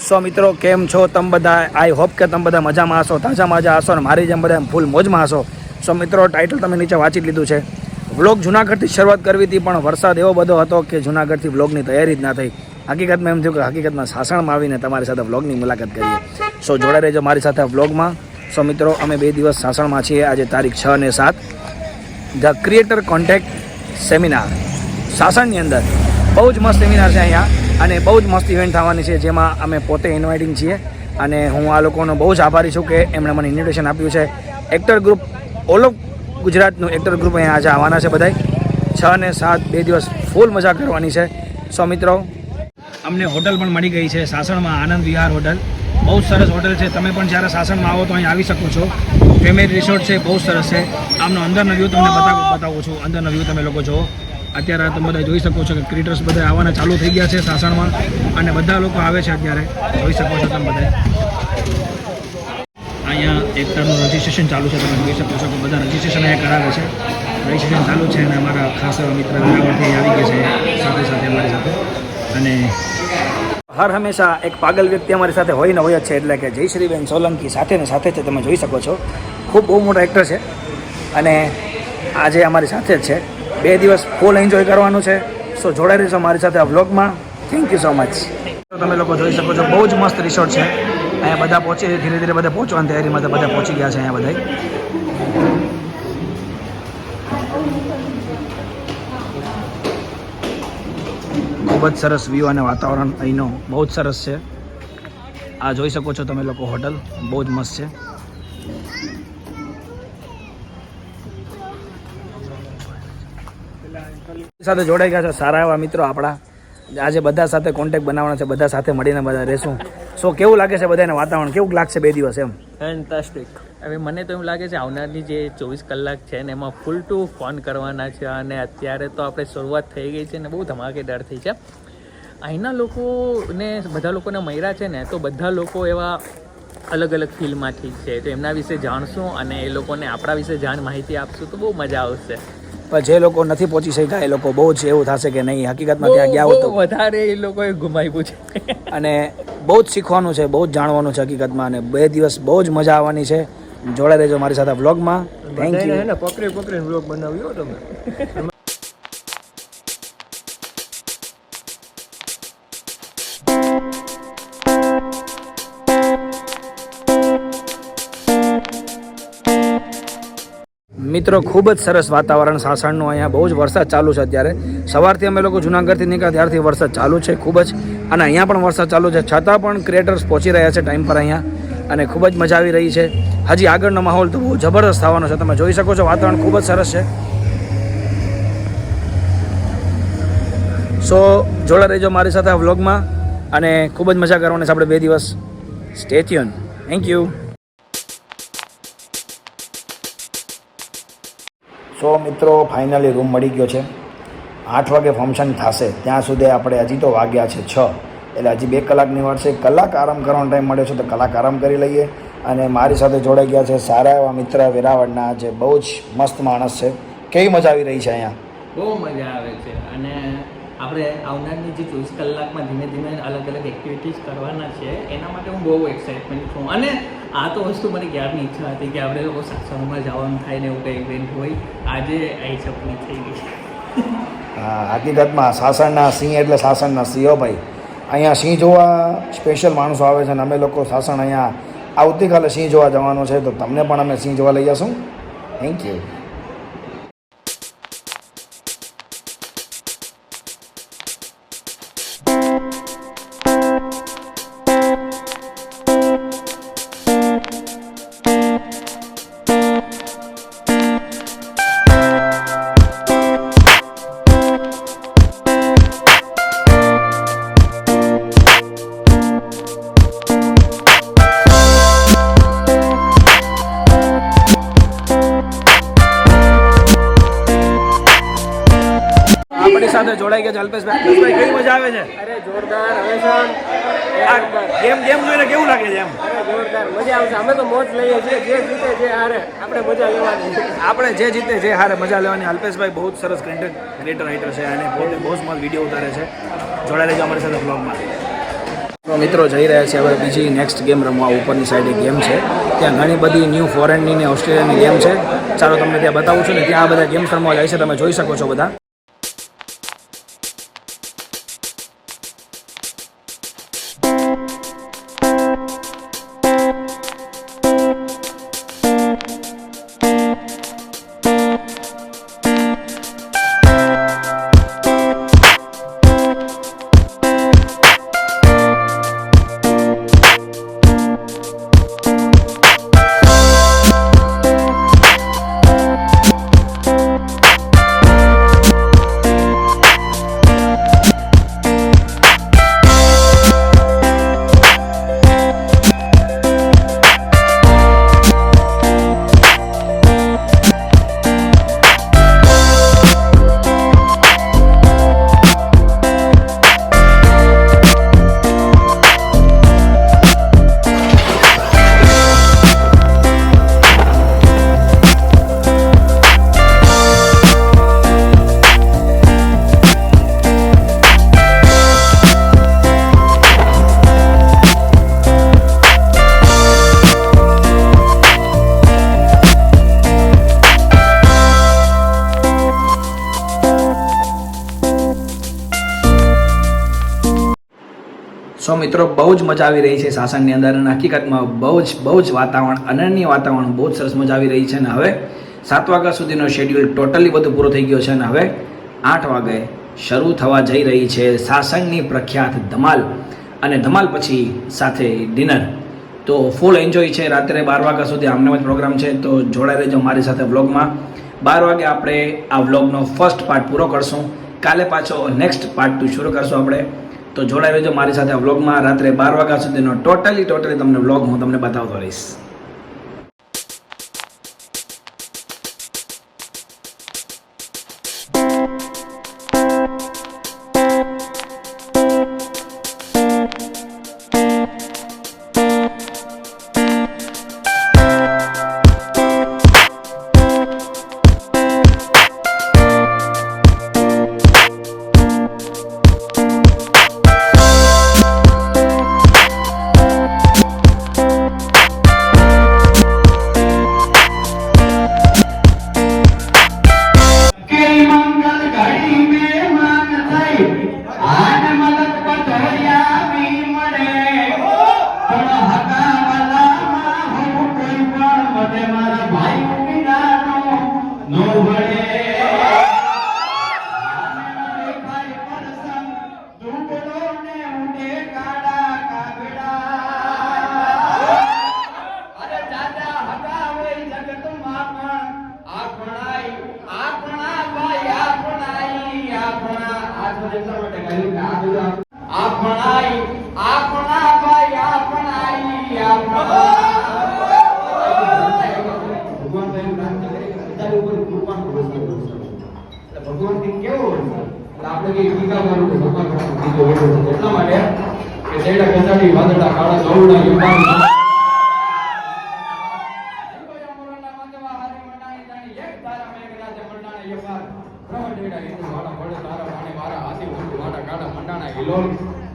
સો મિત્રો કેમ છો તમે બધા? આઈ હોપ કે તમે બધા મજામાં હશો, તાજા મજા હશો અને મારી જેમ બધા ફૂલ મોજમાં હશો. સો મિત્રો ટાઇટલ તમે નીચે વાંચી લીધું છે. વ્લોગ જૂનાગઢથી શરૂઆત કરવી હતી પણ વરસાદ એવો બધો હતો કે જૂનાગઢથી વ્લોગની તૈયારી જ ના થઈ. હકીકતમાં એમ થયું કે હકીકતમાં સાસણમાં આવીને તમારી સાથે વ્લોગની મુલાકાત કરીએ. સો જોડાઈ રહેજો મારી સાથે વ્લોગમાં. સો મિત્રો અમે 2 દિવસ સાસણમાં છીએ. આજે તારીખ 6 અને 7 ધ ક્રિએટર કોન્ટેક્ટ સેમિનાર સાસણની અંદર બહુ જ મસ્ત સેમિનાર છે અહીંયા અને બહુ જ મસ્ત ઇવેન્ટ થવાની છે જેમાં અમે પોતે ઇન્વાઇટિંગ છીએ અને હું આ લોકોનો બહુ જ આભારી છું કે એમણે મને ઇન્વિટેશન આપ્યું છે. એક્ટર ગ્રુપ ઓલ ઓફ ગુજરાતનું એક્ટર ગ્રુપ અહીંયા આજે આવવાના છે બધાય. 6 અને 7 2 દિવસ ફૂલ મજા કરવાની છે. સો મિત્રો અમને હોટલ પણ મળી ગઈ છે સાસણમાં, આનંદ વિહાર હોટલ. બહુ સરસ હોટલ છે. તમે પણ જ્યારે સાસણમાં આવો તો અહીં આવી શકો છો. ફેમિલી રિસોર્ટ છે, બહુ સરસ છે. આમનો અંદરનો વ્યૂ તમને બતાવું છું. અંદરનો વ્યૂ તમે લોકો જુઓ. અત્યારે તમે બધા જોઈ શકો છો કે ક્રિએટર્સ બધા આવવાના ચાલુ થઈ ગયા છે સાસણમાં અને બધા લોકો આવે છે અત્યારે. જોઈ શકો છો તમે બધા. અહીંયા એક્ટરનું રજિસ્ટ્રેશન ચાલુ છે. તમે જોઈ શકો છો કે બધા રજિસ્ટ્રેશન અહીંયા કરાવે છે. રજિસ્ટ્રેશન ચાલુ છે અને અમારા ખાસ એવા મિત્ર વેરાવળથી આવી ગયા છે સાથે અમારી સાથે. અને હર હંમેશા એક પાગલ વ્યક્તિ અમારી સાથે હોય જ છે, એટલે કે જયશ્રીબેન સોલંકી સાથે ને સાથે જ તમે જોઈ શકો છો. ખૂબ બહુ મોટો એક્ટર છે અને આજે અમારી સાથે જ છે. 2 દિવસ ફૂલ એન્જોય કરવાનું છે. સો જોડાઈ રહીશો મારી સાથે આ વ્લોગમાં. Thank you so much. તમે લોકો જોઈ શકો છો બહુ જ મસ્ત રિસોર્ટ છે. અહીંયા બધા પહોંચી ધીરે ધીરે બધા પહોંચવાની તૈયારીમાં બધા પહોંચી ગયા છે અહીંયા બધા. ખૂબ જ સરસ વ્યૂ અને વાતાવરણ અહીંનો બહુ જ સરસ છે. આ જોઈ શકો છો તમે લોકો હોટલ બહુ જ મસ્ત છે. સાથે જોડાઈ ગયા છે સારા એવા મિત્રો આપણા. આજે બધા સાથે કોન્ટેક્ટ બનાવવાનો છે, બધા સાથે મળીને બધા રહેશું. સો કેવું લાગે છે બધાને વાતાવરણ? કેવું લાગશે 2 દિવસ એમ? ફેન્ટાસ્ટિક. હવે મને તો એવું લાગે છે આવનારની જે 24 કલાક છે ને એમાં ફૂલ ટુ ફન કરવાના છે. અને અત્યારે તો આપણે શરૂઆત થઈ ગઈ છે ને બહુ ધમાકેદાર થઈ છે. અહીંના લોકોને બધા લોકોને મળ્યા છે ને તો બધા લોકો એવા અલગ અલગ ફિલ્ડમાંથી છે, તો એમના વિશે જાણશું અને એ લોકોને આપણા વિશે માહિતી આપશું તો બહુ મજા આવશે. પણ જે લોકો નથી પહોંચી શક્યા એ લોકો બહુ જ એવું થશે કે નહીં હકીકતમાં ત્યાં ગયા હોય તો વધારે એ લોકોએ ઘુમાવ્યું છે અને બહુ જ શીખવાનું છે, બહુ જ જાણવાનું છે હકીકતમાં. અને 2 દિવસ બહુ જ મજા આવવાની છે. જોડાઈ રહેજો મારી સાથે વ્લોગમાં. Thank you. પકડીને વ્લોગ બનાવ્યો તમે. મિત્રો ખૂબ જ સરસ વાતાવરણ સાસણનું. અહીંયા બહુ જ વરસાદ ચાલુ છે અત્યારે. સવારથી અમે લોકો જૂનાગઢથી નીકળ્યા ત્યારથી વરસાદ ચાલુ છે ખૂબ જ. અને અહીંયા પણ વરસાદ ચાલુ છે છતાં પણ ક્રિએટર્સ પહોંચી રહ્યા છે ટાઈમ પર અહીંયા અને ખૂબ જ મજા આવી રહી છે. હજી આગળનો માહોલ તો બહુ જબરદસ્ત થવાનો છે. તમે જોઈ શકો છો વાતાવરણ ખૂબ જ સરસ છે. સો જોડા રહેજો મારી સાથે આ વ્લોગમાં અને ખૂબ જ મજા કરવાની છે આપણે 2 દિવસ. Stay tune. Thank you. So મિત્રો ફાઇનલી રૂમ મળી ગયો છે. 8 વાગે ફંક્શન થશે ત્યાં સુધી આપણે હજી તો વાગ્યા છે 6, એટલે હજી 2 કલાકની વાર છે. કલાક આરામ કરવાનો ટાઈમ મળ્યો છે તો કલાક આરામ કરી લઈએ. અને મારી સાથે જોડાઈ ગયા છે સારા એવા મિત્ર વેરાવળના, જે બહુ જ મસ્ત માણસ છે. કેવી મજા આવી રહી છે અહીંયા? બહુ મજા આવે છે. અને આપણે આવનારની જે 24 કલાકમાં ધીમે ધીમે અલગ અલગ એક્ટિવિટીઝ કરવાના છે એના માટે હું બહુ એક્સાઇટમેન્ટ છું. અને આ તો વસ્તુ મારી ક્યારની ઈચ્છા હતી કે આપણે લોકો સાસણમાં જવાનું થાય ને એવું કંઈ ઇવેન્ટ હોય. આજે આ સપની થઈ ગઈ છે. હા, હકીકતમાં સાસણના સિંહ એટલે સાસણના સિંહ હો ભાઈ. અહીંયા સિંહ જોવા સ્પેશિયલ માણસો આવે છે અને અમે લોકો સાસણ અહીંયા આવતીકાલે સિંહ જોવા જવાનું છે તો તમને પણ અમે સિંહ જોવા લઈ જશું. Thank you. સાથે જોડાઈ ગયા છે અલ્પેશભાઈ. અલ્પેશભાઈ કેવી મજા આવે છે? અરે જોરદાર. હંમેશા ગેમ જોઈને કેવું લાગે છે એમ? અરે જોરદાર મજા આવશે. અમે તો મોજ લઈએ છીએ. જે જીતે જે હારે આપણે મજા લેવાની. આપણે જે જીતે જે હારે મજા લેવાની. અલ્પેશભાઈ બહુ જ સરસ ક્રિએટર રાઇટર છે અને પોતે બહુ જ મસ્ત વિડીયો ઉતારે છે. જોડાઈ લેજો અમારી સાથે બ્લોગમાં. તો મિત્રો જઈ રહ્યા છે હવે બીજી નેક્સ્ટ ગેમ રમવા. ઉપરની સાઈડે ગેમ છે, ત્યાં ઘણી બધી ન્યૂ ફોરેનની ને ઓસ્ટ્રેલિયાની ગેમ છે. ચાલો તમને ત્યાં બતાવું છું ને, ત્યાં આ બધા ગેમ્સ રમવા જાય છે, તમે જોઈ શકો છો બધા. સો મિત્રો બહુ જ મજા આવી રહી છે સાસણની અંદર, અને હકીકતમાં બહુ જ વાતાવરણ, અનન્ય વાતાવરણ, બહુ જ સરસ મજા આવી રહી છે. અને હવે 7 વાગ્યા સુધીનો શેડ્યુલ ટોટલી બધું પૂરો થઈ ગયો છે, અને હવે 8 વાગે શરૂ થવા જઈ રહી છે સાસણની પ્રખ્યાત ધમાલ, અને ધમાલ પછી સાથે ડિનર. તો ફૂલ એન્જોય છે. રાત્રે 12 વાગ્યા સુધી આમનો જ પ્રોગ્રામ છે, તો જોડાઈ રહેજો મારી સાથે વ્લોગમાં. 12 વાગે આપણે આ વ્લોગનો ફર્સ્ટ પાર્ટ પૂરો કરશું. કાલે પાછો નેક્સ્ટ પાર્ટ 2 શરૂ કરશું આપણે. તો જોડાઈ રહેજો મારી સાથે આ વ્લોગમાં. રાત્રે 12 વાગ્યા સુધીનો ટોટલી તમને વ્લોગ હું તમને બતાવતો રહીશ. ભગવાન કેવો આપણે કઈ ટીકા કરવું તો ભગવાન બીજો એટલા માટે કે જેડા કચાડી વાદળા કાળા ગૌડા યુવાન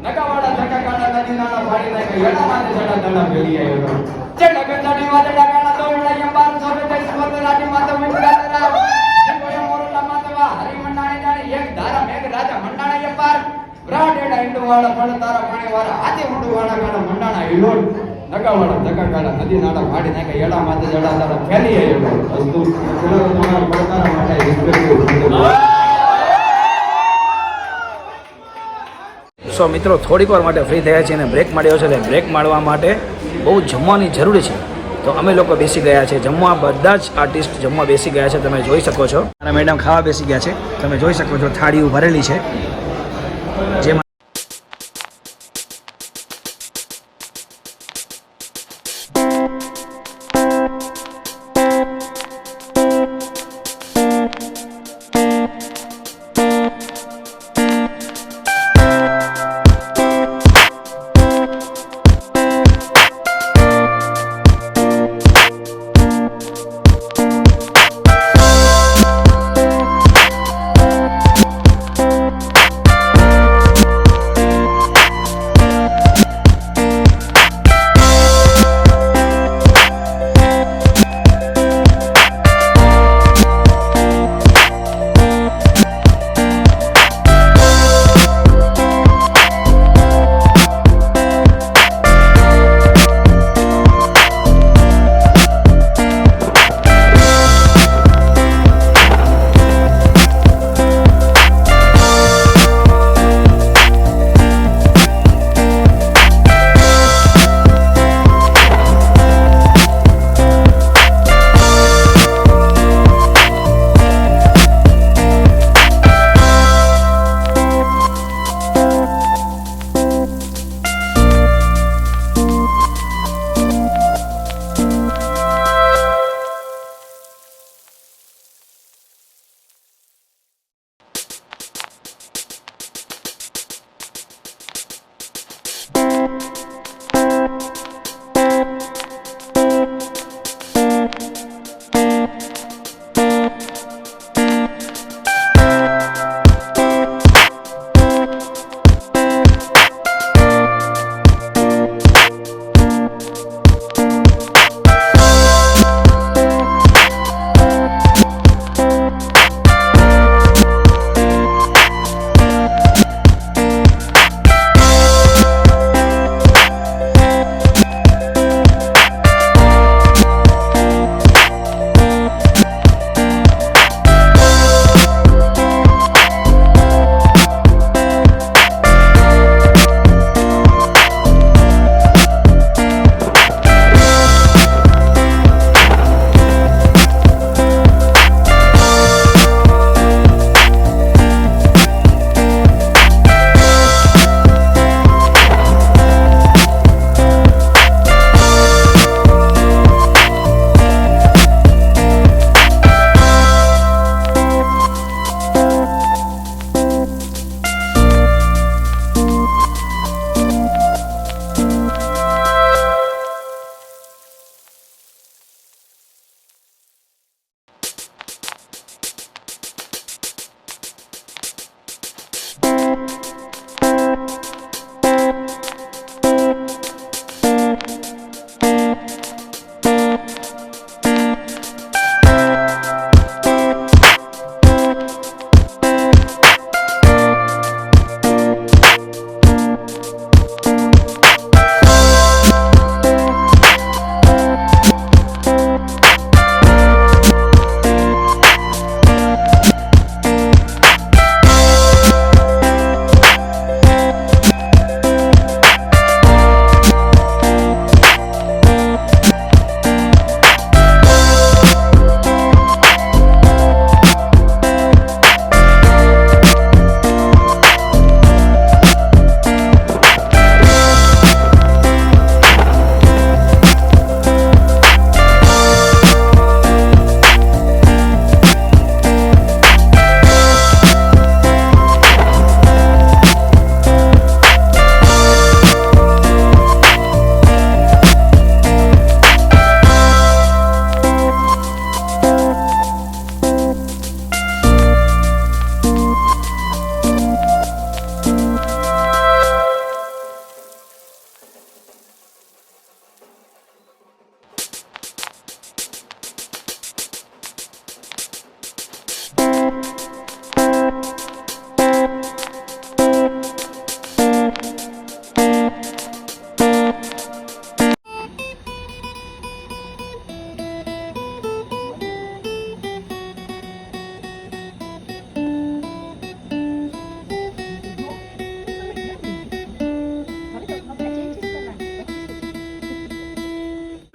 નગાવાડા ધકા કાળા નદી નાળા ભાડી નાખે એના માટે જડા દડા ભેળી આવ્યો જેડા કચાડી વાદળા કાળા ગૌડા યુવાન સોબે દઈ સ્વર્ગ લાટી માતા મુકરા એક ધારા મેઘ રાજા મંડાણા યપાર બ્રાડેડા ઇન્ડોવાળા પણ તારા પાણીવાળા આતે મુંડવાળા ગાડા મંડાણા હિલોડ નગાવાળા ધકા કાળા નદી નાળા ભાડી નાખે એડા માથે જડા તારા ફેલી આવ્યો અસ્તુ તમારા પડતારા માટે સો મિત્રો થોડીક વાર માટે ફ્રી થયા છે અને બ્રેક માર્યો છે. એટલે બ્રેક મારવા માટે બહુ જમવાની જરૂરી છે, તો અમે લોકો બેસી ગયા છે જમવા. બધા જ આર્ટિસ્ટ જમવા બેસી ગયા છે, તમે જોઈ શકો છો. અને મેડમ ખાવા બેસી ગયા છે, તમે જોઈ શકો છો. થાળીઓ ભરેલી છે જેમાં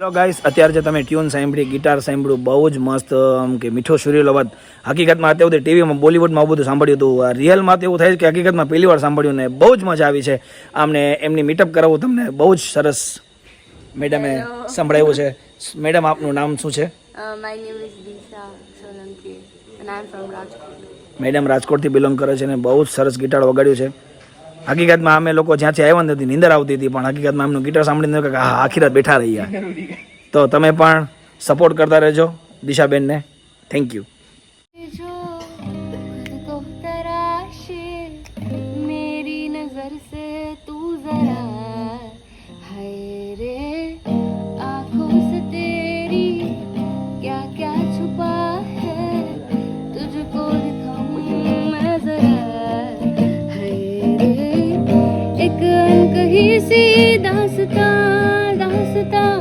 તો ગાઈસ અત્યારે જે તમે ટ્યુન સાંભળી ગિટાર સાંભળ્યું બહુ જ મસ્ત આમ કે મીઠો સુરીલો અવાજ હકીકતમાં અત્યારે સુધી ટીવીમાં બોલિવૂડમાં આવું બધું સાંભળ્યું હતું રિયલમાં તો એવું થાય છે કે હકીકતમાં પહેલી વાર સાંભળ્યું ને બહુ જ મજા આવી છે આમને એમની મીટઅપ કરાવવું તમને બહુ જ સરસ મેડમે સંભળાવ્યું છે મેડમ આપનું નામ શું છે My name is Disha Solanki and I am from Rajkot. Madam રાજકોટથી બિલોંગ કરે છે ને બહુ જ સરસ ગિટાર વગાડ્યું છે હકીકતમાં અમે લોકો જ્યાંથી આવ્યા નથી નીંદર આવતી હતી પણ હકીકતમાં એમનું ગિટાર સાંભળીને કે હા આખી રાત બેઠા રહી ગયા તો તમે પણ સપોર્ટ કરતા રહેજો દિશાબેનને થેન્ક યુ जो खुद को तराशे मेरी नजर से तू जरा हाय रे आंखों से तेरी क्या क्या छुपा है तुझको दिखाऊं मैं जरा हाय रे एक अनकही सी दास्तां दास्तां